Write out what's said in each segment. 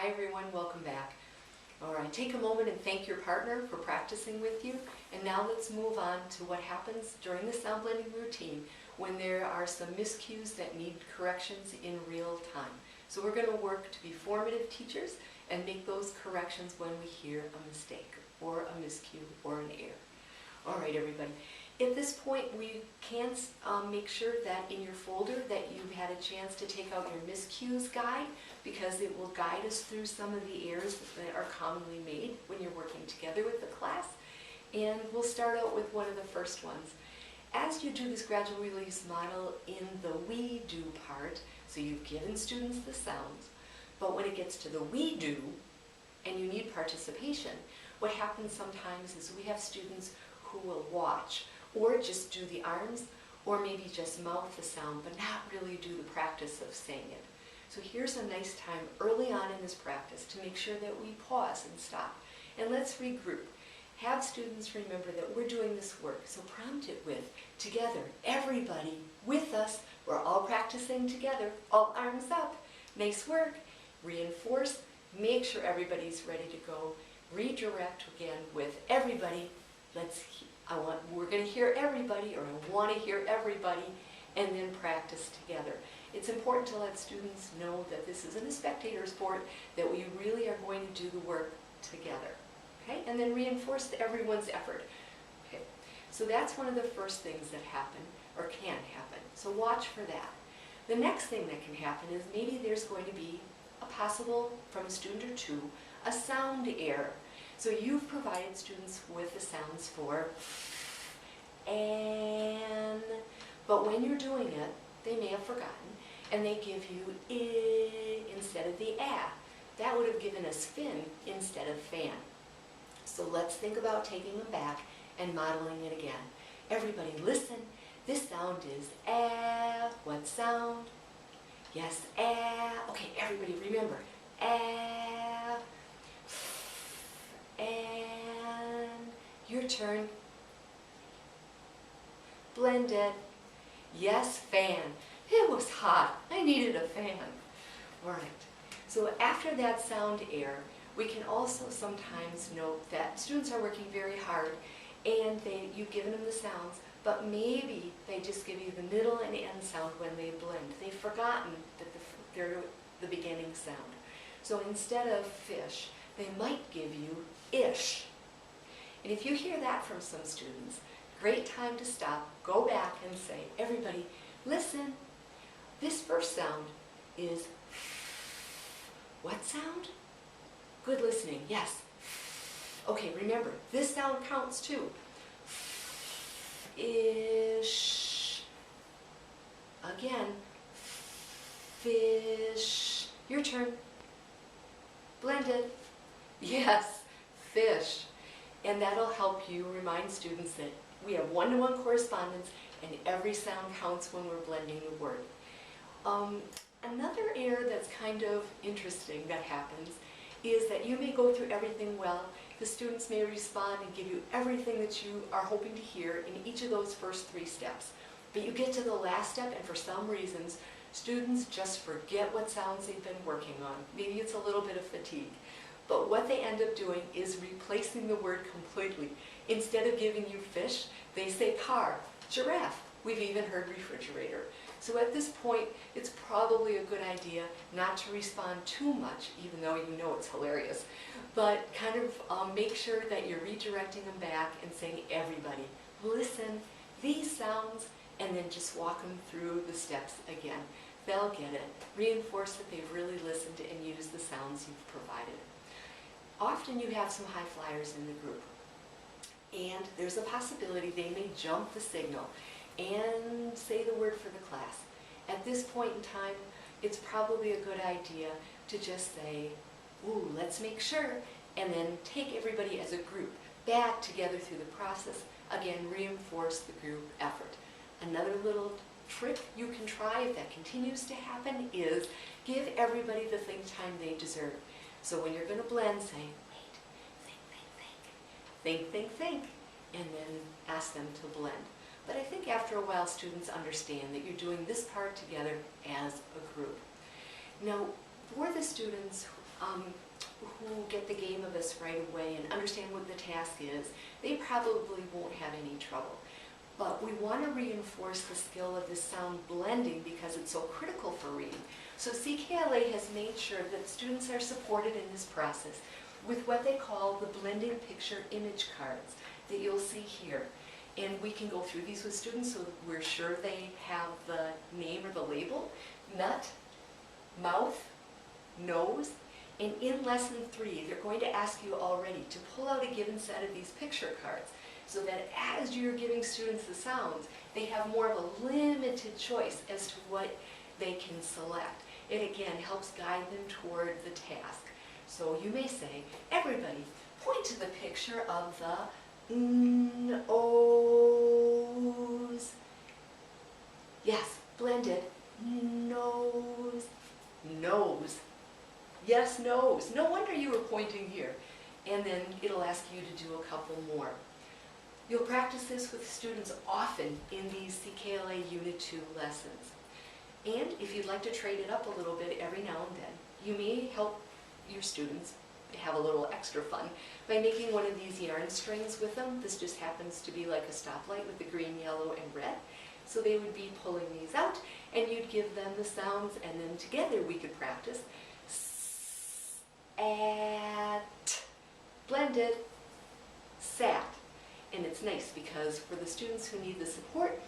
Hi everyone, welcome back. All right, take a moment and thank your partner for practicing with you. And now let's move on to what happens during the sound blending routine when there are some miscues that need corrections in real time. So we're going to work to be formative teachers and make those corrections when we hear a mistake or a miscue or an error. All right, everybody. At this point, we can make sure that in your folder that you've had a chance to take out your miscues guide, because it will guide us through some of the errors that are commonly made when you're working together with the class. And we'll start out with one of the first ones. As you do this gradual release model in the we do part, so you've given students the sounds, but when it gets to the we do and you need participation, what happens sometimes is we have students who will watch or just do the arms or maybe just mouth the sound but not really do the practice of saying it. So here's a nice time early on in this practice to make sure that we pause and stop. And let's regroup. Have students remember that we're doing this work, so prompt it with, together, everybody with us, we're all practicing together, all arms up, nice work, reinforce, make sure everybody's ready to go, redirect again with everybody, we're going to hear everybody, or I want to hear everybody, and then practice together. It's important to let students know that this isn't a spectator sport, that we really are going to do the work together. Okay? And then reinforce everyone's effort. Okay? So that's one of the first things that happen, or can happen. So watch for that. The next thing that can happen is maybe there's going to be a possible, from a student or two, a sound error. So you've provided students with the sounds for and, but when you're doing it, they may have forgotten, and they give you I instead of the a. That would have given us fin instead of fan. So let's think about taking them back and modeling it again. Everybody listen. This sound is a. What sound? Yes, a. Okay, everybody remember. A. And your turn. Blended. Yes, fan. It was hot. I needed a fan. All right. So after that sound error, we can also sometimes note that students are working very hard and you've given them the sounds, but maybe they just give you the middle and end sound when they blend. They've forgotten that they're the beginning sound. So instead of fish, they might give you ish. And if you hear that from some students, great time to stop, go back and say, everybody, listen, this first sound is what sound? Good listening, yes. Okay, remember, this sound counts too. Ish. Again, fish. Your turn. Blended. Yes, fish. And that'll help you remind students that we have one-to-one correspondence and every sound counts when we're blending the word. Another error that's kind of interesting that happens is that you may go through everything well. The students may respond and give you everything that you are hoping to hear in each of those first 3 steps. But you get to the last step and for some reasons, students just forget what sounds they've been working on. Maybe it's a little bit of fatigue. But what they end up doing is replacing the word completely. Instead of giving you fish, they say car, giraffe. We've even heard refrigerator. So at this point, it's probably a good idea not to respond too much, even though you know it's hilarious, but kind of make sure that you're redirecting them back and saying, everybody, listen, these sounds, and then just walk them through the steps again. They'll get it. Reinforce that they've really listened and used the sounds you've provided. Often you have some high flyers in the group, and there's a possibility they may jump the signal and say the word for the class. At this point in time, it's probably a good idea to just say, ooh, let's make sure, and then take everybody as a group back together through the process. Again, reinforce the group effort. Another little trick you can try if that continues to happen is give everybody the think time they deserve. So when you're going to blend, say, wait, think, and then ask them to blend. But I think after a while students understand that you're doing this part together as a group. Now, for the students who get the game of this right away and understand what the task is, they probably won't have any trouble. But we want to reinforce the skill of this sound blending because it's so critical for reading. So CKLA has made sure that students are supported in this process with what they call the blending picture image cards that you'll see here. And we can go through these with students so that we're sure they have the name or the label, nut, mouth, nose, and in lesson 3, they're going to ask you already to pull out a given set of these picture cards so that as you're giving students the sounds, they have more of a limited choice as to what they can select. It again helps guide them toward the task. So you may say, everybody, point to the picture of the nose. Yes, blended. Nose. Nose. Yes, nose. No wonder you were pointing here. And then it'll ask you to do a couple more. You'll practice this with students often in these CKLA Unit 2 lessons. And if you'd like to trade it up a little bit every now and then, you may help your students have a little extra fun by making one of these yarn strings with them. This just happens to be like a stoplight with the green, yellow, and red. So they would be pulling these out, and you'd give them the sounds, and then together we could practice. At, blended, sat. And it's nice because for the students who need the support,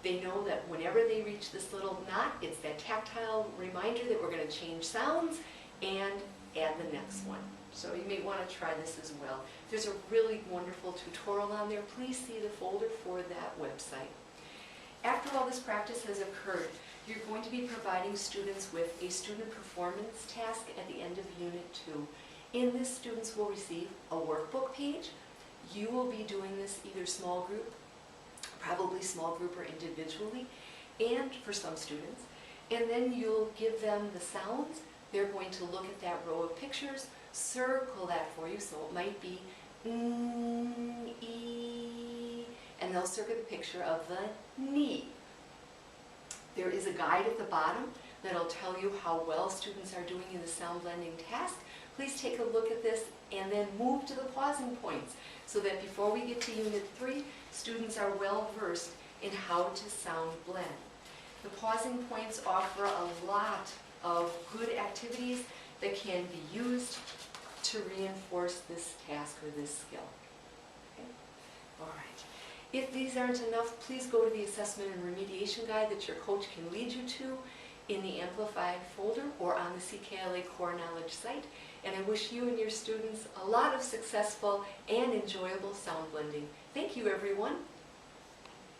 they know that whenever they reach this little knot, it's that tactile reminder that we're going to change sounds and add the next one. So you may want to try this as well. There's a really wonderful tutorial on there. Please see the folder for that website. After all this practice has occurred, you're going to be providing students with a student performance task at the end of Unit 2. In this, students will receive a workbook page. You will be doing this either small group, probably small group or individually, and for some students. And then you'll give them the sounds. They're going to look at that row of pictures, circle that for you, so it might be e, and they'll circle the picture of the knee. There is a guide at the bottom that'll tell you how well students are doing in the sound blending task. Please take a look at this and then move to the pausing points so that before we get to Unit 3, students are well versed in how to sound blend. The pausing points offer a lot of good activities that can be used to reinforce this task or this skill. Okay? All right. If these aren't enough, please go to the assessment and remediation guide that your coach can lead you to in the Amplified folder or on the CKLA Core Knowledge site. And I wish you and your students a lot of successful and enjoyable sound blending. Thank you, everyone.